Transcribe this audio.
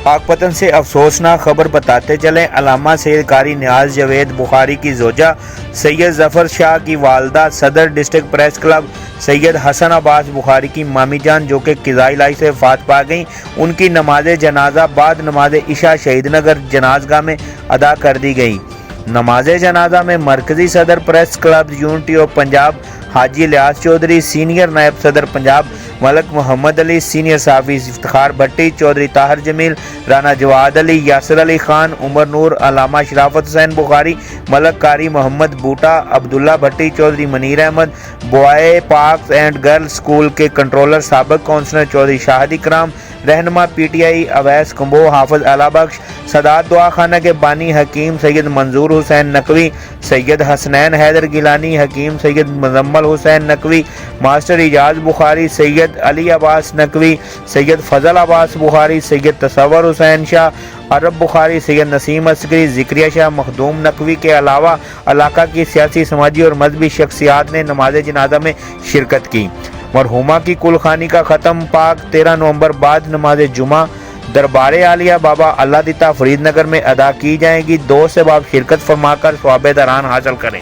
پاکپتن سے افسوسناک خبر بتاتے چلیں، علامہ سید قاری نیاز جاوید بخاری کی زوجہ سید ظفر شاہ کی والدہ صدر ڈسٹرکٹ پریس کلب سید حسن عباس بخاری کی مامی جان جو کہ قضائی الہی سے وفات پا گئیں، ان کی نماز جنازہ بعد نماز عشاء شہید نگر جنازگاہ میں ادا کر دی گئی۔ نماز جنازہ میں مرکزی صدر press club unity of Punjab Haji Ilyas Chaudhry, senior نائب صدر پنجاب ملک محمد علی، سینئر صحافی افتخار بھٹی، چودھری طاہر جمیل، رانا جواد علی، یاسر علی خان، عمر نور، علامہ شرافت حسین بخاری، ملک قاری محمد بوٹا، عبداللہ بھٹی، چودھری منیر احمد، بوائے پاک اینڈ گرلز اسکول کے کنٹرولر سابق کونسلر چودھری شاہد اکرام، رہنما P T I Owais Kumbo, حافظ اعلیٰ بخش، سادات دعا خانہ کے بانی حکیم سید منظور حسین نقوی، سید حسنین حیدر گیلانی، حکیم سید مزمل حسین نقوی، ماسٹر اعجاز بخاری، سید علی عباس نقوی، سید فضل عباس بخاری، سید تصور حسین شاہ، عرب بخاری، سید نسیم عسکری، ذکریہ شاہ مخدوم نقوی کے علاوہ علاقہ کی سیاسی، سماجی اور مذہبی شخصیات نے نماز جنازہ میں شرکت کی۔ مرحومہ کی کل خانی کا ختم پاک 13 نومبر بعد نماز جمعہ دربار عالیہ بابا اللہ دیتا فرید نگر میں ادا کی جائے گی۔ دوست سے آپ شرکت فرما کر ثواب دران حاصل کریں۔